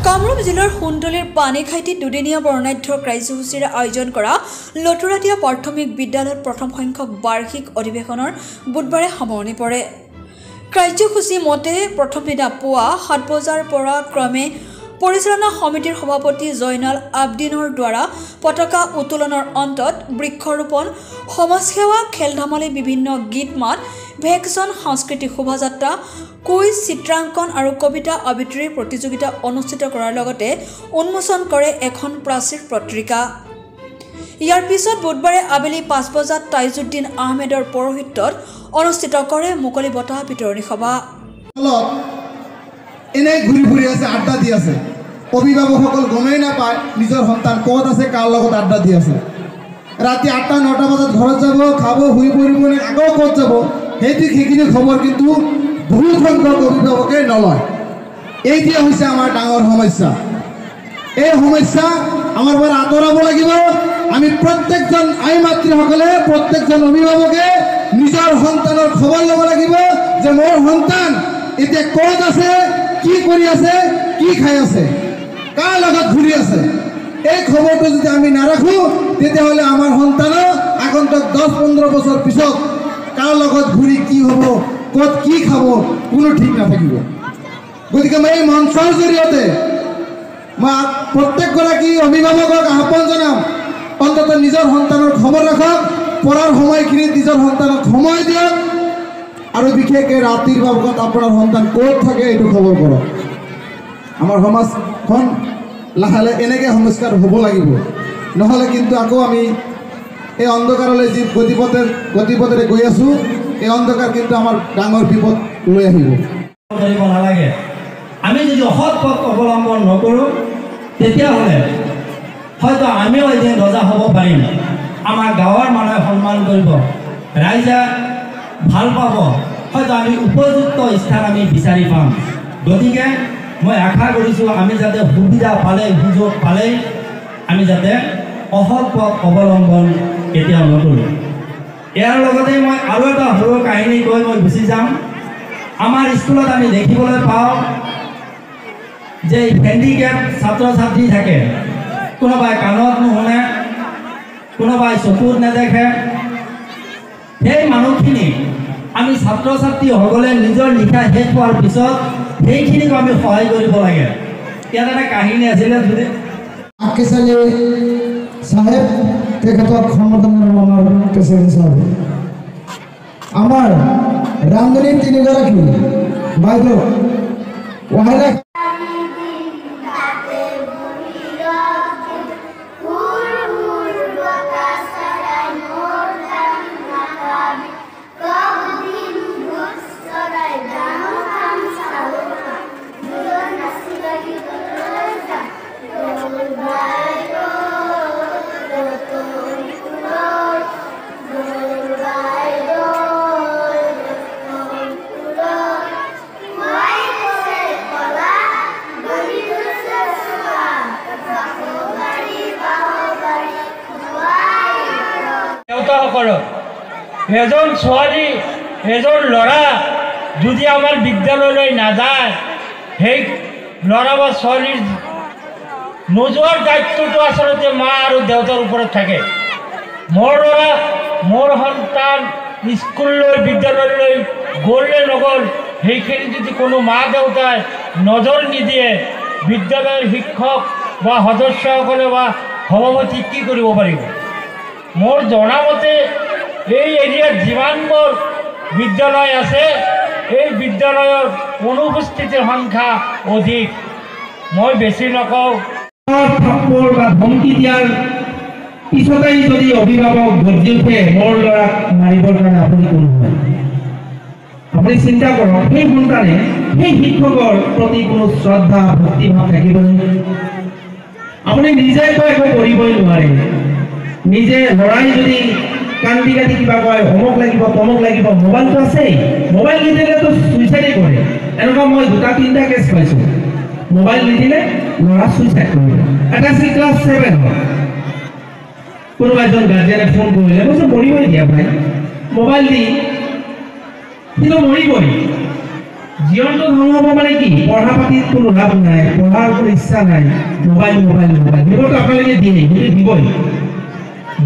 কামৰূপ জিলাৰ সুন্দলীৰ পানীখাইটিত দুদিনীয়া বৰ্ণাঢ্য কাৰ্যসূচীৰে আয়োজন কৰা লতুৰাতিয়া প্ৰাথমিক বিদ্যালয়ত প্ৰথম সংখ্যক বাৰ্ষিক অধিৱেশনৰ বুধবাৰে সামৰণি পৰে। কাৰ্যসূচী মতে প্ৰথম দিনা পুৱা 7 বজাৰ পৰা ক্ৰমে পৰিচালনা সমিতিৰ সভাপতি জয়নাল আবদিনৰ দ্বাৰা পতাকা উত্তোলনৰ অন্তত বৃক্ষৰোপণ, সমাজসেৱা, খেল ধেমালি, বিভিন্ন গীত মাত, ভেকচন, সাংস্কৃতিক শোভাযাত্ৰা, কুইজ, চিত্ৰাংকন আৰু কবিতা আবৃত্তিৰ প্ৰতিযোগিতা অনুষ্ঠিত কৰাৰ লগতে উন্মোচন কৰে এখন প্ৰাচীৰ পত্ৰিকা। ইয়াৰ পিছত বুধবাৰে আবেলি 5 বজাত তাইজুদ্দিন আহমেদৰ পৌৰোহিত্যত অনুষ্ঠিত কৰে মুকলি বঁটা বিতৰণী সভা। এনে ঘূৰি ফুৰি আছে, আড্ডা দি আছে। অভিভাৱকসকল গমেই নাপায় নিজৰ সন্তান ক'ত আছে, কাৰ লগত আড্ডা দি আছে। ৰাতি 8-9 বজাত ঘৰত যাব, খাব, শুই পৰিব, আকৌ ক'ত যাব, সেইখিনি খবৰ কিন্তু বহুত সংখ্যক অভিভাৱকে নলয়। এইটোৱে হৈছে আমাৰ ডাঙৰ সমস্যা। এই সমস্যা আমাৰ পৰা আঁতৰাব লাগিব। আমি প্ৰত্যেকজন আই মাতৃসকলে, প্ৰত্যেকজন অভিভাৱকে নিজৰ সন্তানৰ খবৰ ল'ব লাগিব যে মোৰ সন্তান এতিয়া ক'ত আছে, কি কৰি আছে, কি খাই আছে, কাৰ লগত ঘূৰি আছে। এই খবৰটো যদি আমি নাৰাখোঁ তেতিয়াহ'লে আমাৰ সন্তানৰ আগন্তুক 10-15 বছৰ পিছত কাৰ লগত ঘূৰি কি হ'ব, ক'ত কি খাব, কোনো ঠিক নাথাকিব। গতিকে মই এই মঞ্চৰ জৰিয়তে মই প্ৰত্যেকগৰাকী অভিভাৱকক আহ্বান জনাম, অন্তত নিজৰ সন্তানৰ খবৰ ৰাখক, পঢ়াৰ সময়খিনিত নিজৰ সন্তানক সময় দিয়ক আৰু বিশেষকৈ ৰাতিৰ ভাগত আপোনাৰ সন্তান ক'ত থাকে এইটো খবৰ কৰক। আমাৰ সমাজখন লাহে লাহে এনেকৈ সংস্কাৰ হ'ব লাগিব, নহ'লে কিন্তু আকৌ আমি এই অন্ধকাৰলৈ যি গতিপথেৰে গৈ আছোঁ, এই অন্ধকাৰ কিন্তু আমাৰ ডাঙৰ বিপদ লৈ আহিব। নালাগে। আমি যদি অসৎ পথ অৱলম্বন নকৰোঁ তেতিয়াহ'লে হয়তো আমিও এদিন ৰজা হ'ব পাৰিম। আমাৰ গাঁৱৰ মানুহে সন্মান কৰিব, ৰাইজে ভাল পাব, হয়তো আমি উপযুক্ত স্থান আমি বিচাৰি পাম। গতিকে মই আশা কৰিছোঁ আমি যাতে সুবিধা পালে, সুযোগ পালেই আমি যাতে অসৎ পথ অৱলম্বন কেতিয়াও নকৰোঁ। ইয়াৰ লগতে মই আৰু এটা সৰু কাহিনী কৈ মই গুচি যাম। আমাৰ স্কুলত আমি দেখিবলৈ পাওঁ যে হেণ্ডিকেপ ছাত্ৰ ছাত্ৰী থাকে, কোনোবাই কাণত নুশুনে, কোনোবাই চকুত নেদেখে। সেই মানুহখিনি আমি ছাত্ৰ ছাত্ৰীসকলে নিজৰ লিখা শেষ হোৱাৰ পিছত সেইখিনিক আমি সহায় কৰিব লাগে। ইয়াত এটা কাহিনী আছিলে, যদি কেঁচালী চাহেব তেখেতক সমৰ্থনৰ মনৰ কেঁচালী চাহেব, আমাৰ ৰামধনীৰ 3গৰাকী বাইদেউ ওহাইৰা এজন ছোৱালী, এজন ল'ৰা যদি আমাৰ বিদ্যালয়লৈ নাযায়, সেই ল'ৰা বা ছোৱালীৰ নোযোৱাৰ দায়িত্বটো আচলতে মা আৰু দেউতাৰ ওপৰত থাকে। মোৰ ল'ৰা, মোৰ সন্তান স্কুললৈ, বিদ্যালয়লৈ গ'ল নে নগ'ল, সেইখিনি যদি কোনো মা দেউতাই নজৰ নিদিয়ে, বিদ্যালয়ৰ শিক্ষক বা সদস্যসকলে বা সভাপতি কি কৰিব পাৰিব? মোৰ জনামতে এই এৰিয়াত যিমানবোৰ বিদ্যালয় আছে, এই বিদ্যালয়ৰ অনুপস্থিতিৰ সংখ্যা অধিক। মই বেছি নকওঁ। থাপ্পৰ বা ধমকি দিয়াৰ পিছতেই যদি অভিভাৱক গৰ্জি উঠে মোৰ ল'ৰাক মাৰিবৰ কাৰণে, আপুনি কোন হয়? আপুনি চিন্তা কৰক, সেই সন্তানে সেই শিক্ষকৰ প্ৰতি কোনো শ্ৰদ্ধা ভক্তিভাৱ থাকিবনে? আপুনি নিজে তো একো কৰিবই নোৱাৰে। নিজে ল'ৰাই যদি কান্দি কাটি কিবা কয়, অমুক লাগিব তমুক লাগিব, মোবাইলটো আছেই, মোবাইল নিদিলেতো চুইচাইডে কৰে। এনেকুৱা মই 2-3টা কেছ পাইছোঁ। মোবাইল নিদিলে ল'ৰা চুইচাইড কৰিব। এটা আছিল ক্লাছ 7 হয়, কোনোবা এজন গাৰ্জেনে ফোন কৰিলে, কৈছে মৰিবই দিয়া ভাই, মোবাইল দি কিন্তু মৰিবই। জীৱনটো ধ্বংস হ'ব মানে কি পঢ়া পাতিত কোনো লাভ নাই পঢ়াৰ কোনো ইচ্ছা নাই মোবাইল সেইবোৰতো আপোনালোকে দিয়ে সেইটো দিবই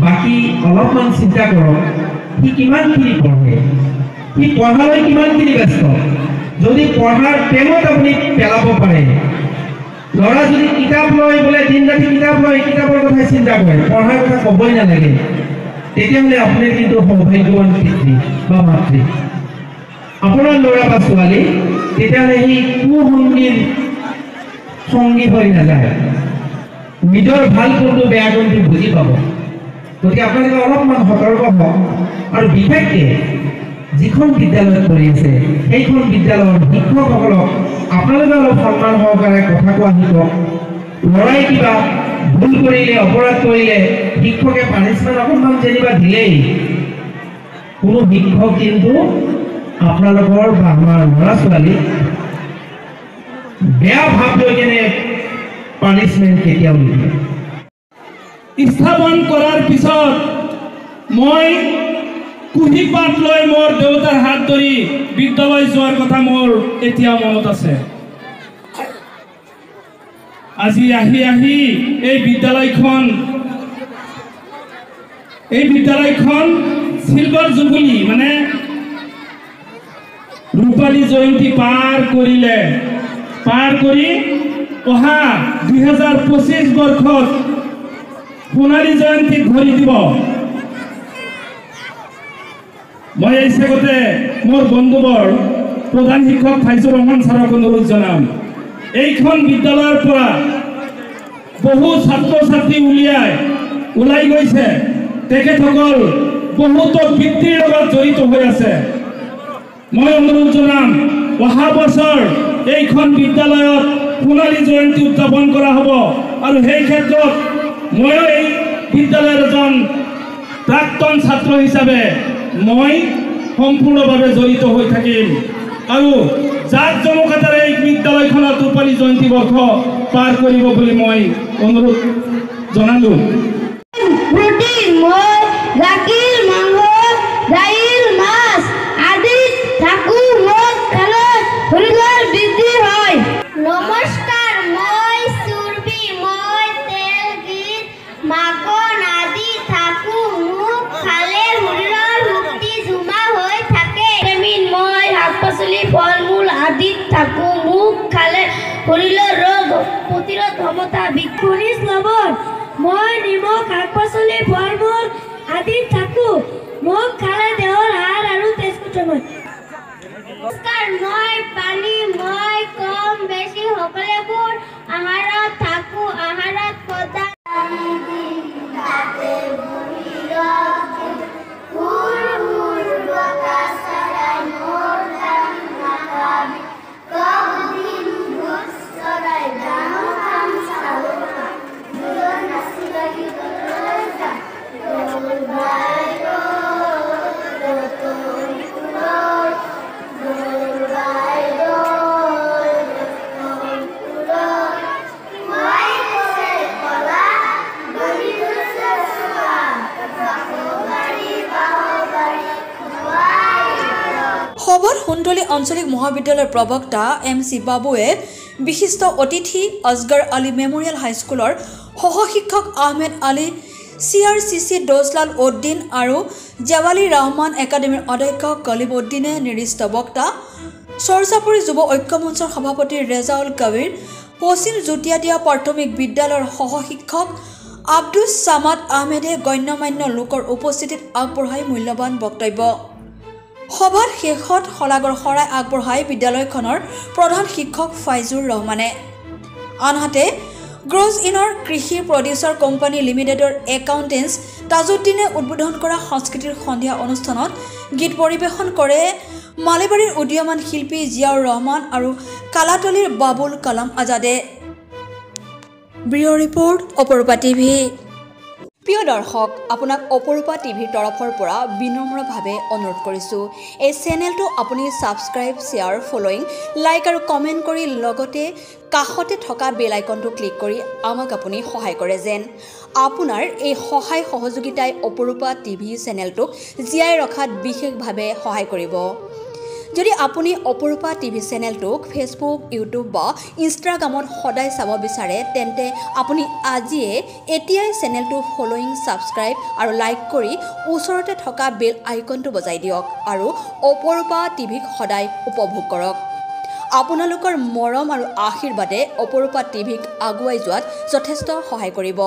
বাকী অলপমান চিন্তা কৰক সি কিমানখিনি পঢ়ে সি পঢ়ালৈ কিমানখিনি ব্যস্ত যদি পঢ়াৰ প্ৰেমত আপুনি পেলাব পাৰে ল'ৰা যদি কিতাপ লয় বোলে দিন ৰাতি কিতাপ লয় কিতাপৰ কথা চিন্তা কৰে পঢ়াৰ কথা ক'বই নালাগে তেতিয়াহ'লে আপুনি কিন্তু সৌভাগ্যৱান পিতৃ বা মাতৃ আপোনাৰ ল'ৰা বা ছোৱালী তেতিয়াহ'লে সি কুসংগীৰ সংগী হৈ নাযায় নিজৰ ভাল কোনটো বেয়া কোনটো বুজি পাব গতিকে আপোনালোকে অলপমান সতৰ্ক হওক আৰু বিশেষকৈ যিখন বিদ্যালয়ত পঢ়ি আছে সেইখন বিদ্যালয়ৰ শিক্ষকসকলক আপোনালোকে অলপ সন্মান সহকাৰে কথা কোৱা শিকক ল'ৰাই কিবা ভুল কৰিলে অপৰাধ কৰিলে শিক্ষকে পানিছমেণ্ট অকণমান যেনিবা দিলেই কোনো শিক্ষক কিন্তু আপোনালোকৰ বা আমাৰ ল'ৰা ছোৱালী বেয়া ভাৱ লৈ কেনে পানিছমেণ্ট কেতিয়াও নিদিয়ে স্থাপন কৰাৰ পিছত মই কুহি পাত লৈ মোৰ দেউতাৰ হাত ধৰি বিদ্যালয় যোৱাৰ কথা মোৰ এতিয়া মনত আছে আজি আহি এই বিদ্যালয়খন সিলভাৰ জুবলি মানে ৰূপালী জয়ন্তী পাৰ কৰি অহা 2025 বৰ্ষত সোণালী জয়ন্তী ধৰি দিব মই এই চেগতে মোৰ বন্ধুবৰ প্ৰধান শিক্ষক ফাইজুৰ ৰহমান ছাৰক অনুৰোধ জনাম এইখন বিদ্যালয়ৰ পৰা বহু ছাত্ৰ ছাত্ৰী ওলাই গৈছে তেখেতসকল বহুতো বৃত্তিৰ লগত জড়িত হৈ আছে মই অনুৰোধ জনাম অহা বছৰ এইখন বিদ্যালয়ত সোণালী জয়ন্তী উদযাপন কৰা হ'ব আৰু সেই ক্ষেত্ৰত ময়ো এই বিদ্যালয়ৰ এজন প্ৰাক্তন ছাত্ৰ হিচাপে মই সম্পূৰ্ণভাৱে জড়িত হৈ থাকিম আৰু জাক জমকতাৰে এই বিদ্যালয়খনত ৰূপালী জয়ন্তী বৰ্ষ পাৰ কৰিব বুলি মই অনুৰোধ জনালোঁ প্ৰোটিন মদ গাখীৰ মাংস দাইল মাছ আদি থাকু মদ খালে শৰীৰৰ বৃদ্ধি হয় নমস্কাৰ মই চুৰ্বি মই তেল গীত মাখন আদি থাকু মুখ খালে শৰীৰৰ শক্তি জমা হৈ থাকে ভিটামিন মই শাক পাচলি ফল মূল আদি থাকু মুখ খালে শৰীৰৰ ৰোগ প্ৰতিৰোধ ক্ষমতা বৃদ্ধি লবণ মই নিমখ শাক পাচলি ফল মূল আদি থাকো মোক খালে দেহৰ হাড় আৰু তেজ কুটময় মই পানী মই কম বেছি সকলোবোৰ আহাৰত থাকো আহাৰত পদাৰ্থ সভাত সুন্দলী আঞ্চলিক মহাবিদ্যালয়ৰ প্ৰবক্তা MC বাবুৱে বিশিষ্ট অতিথি আসগৰ আলী মেমৰিয়েল হাইস্কুলৰ সহশিক্ষক আহমেদ আলী CRCC দোসলাল উদ্দিন আৰু জৱালি ৰহমান একাডেমীৰ অধ্যক্ষ কলিব উদ্দিনে নিৰ্দিষ্ট বক্তা সৰচাপুৰী যুৱ ঐক্য মঞ্চৰ সভাপতি ৰেজাউল কবিৰ পশ্চিম জুটিয়াদিয়া প্ৰাথমিক বিদ্যালয়ৰ সহশিক্ষক আব্দুছ সামাদ আহমেদে গণ্যমান্য লোকৰ উপস্থিতিত আগবঢ়াই মূল্যৱান বক্তব্য সভাত শেষত শলাগৰ শৰাই আগবঢ়াই বিদ্যালয়খনৰ প্ৰধান শিক্ষক ফাইজুৰ ৰহমানে আনহাতে গ্ৰছ ইনৰ কৃষি প্ৰডিউচাৰ কোম্পানী লিমিটেডৰ একাউণ্টেন্স তাজুদ্দিনে উদ্বোধন কৰা সংস্কৃতিৰ সন্ধিয়া অনুষ্ঠানত গীত পৰিৱেশন কৰে মালিবাৰীৰ উদীয়মান শিল্পী জিয়াউৰ ৰহমান আৰু কালাতলীৰ বাবুল কালাম আজাদে ব্যুৰ ৰিপৰ্ট অপৰূপা টিভি প্ৰিয় দৰ্শক আপোনাক অপৰূপা টিভিৰ তৰফৰ পৰা বিনম্ৰভাৱে অনুৰোধ কৰিছোঁ এই চেনেলটো আপুনি ছাবস্ক্ৰাইব শ্বেয়াৰ ফলোইং লাইক আৰু কমেণ্ট কৰি লগতে কাষতে থকা বেল আইকনটো ক্লিক কৰি আমাক আপুনি সহায় কৰে যেন আপোনাৰ এই সহায় সহযোগিতাই অপৰূপা টিভি চেনেলটোক জীয়াই ৰখাত বিশেষভাৱে সহায় কৰিব যদি আপুনি অপৰূপা টিভি চেনেলটোক ফেচবুক, ইউটিউব বা ইনষ্টাগ্ৰামত সদায় চাব বিচাৰে তেন্তে আপুনি এতিয়াই চেনেলটো ফলোইং, ছাবস্ক্ৰাইব আৰু লাইক কৰি ওচৰতে থকা বেল আইকনটো বজাই দিয়ক আৰু অপৰূপা টিভিক সদায় উপভোগ কৰক। আপোনালোকৰ মৰম আৰু আশীৰ্বাদে অপৰূপা টিভিক আগুৱাই যোৱাত যথেষ্ট সহায় কৰিব।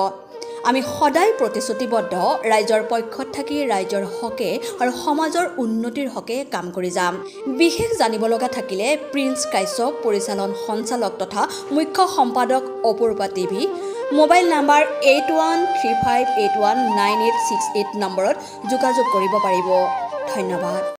আমি সদায় প্ৰতিশ্ৰুতিবদ্ধ ৰাইজৰ পক্ষত থাকি ৰাইজৰ হকে আৰু সমাজৰ উন্নতিৰ হকে কাম কৰি যাম। বিশেষ জানিব লগা থাকিলে প্ৰিন্স কাশ্যপ, পৰিচালন সঞ্চালক তথা মুখ্য সম্পাদক অপৰূপা টিভি, মোবাইল নাম্বাৰ 8135819868 নম্বৰত যোগাযোগ কৰিব পাৰিব। ধন্যবাদ।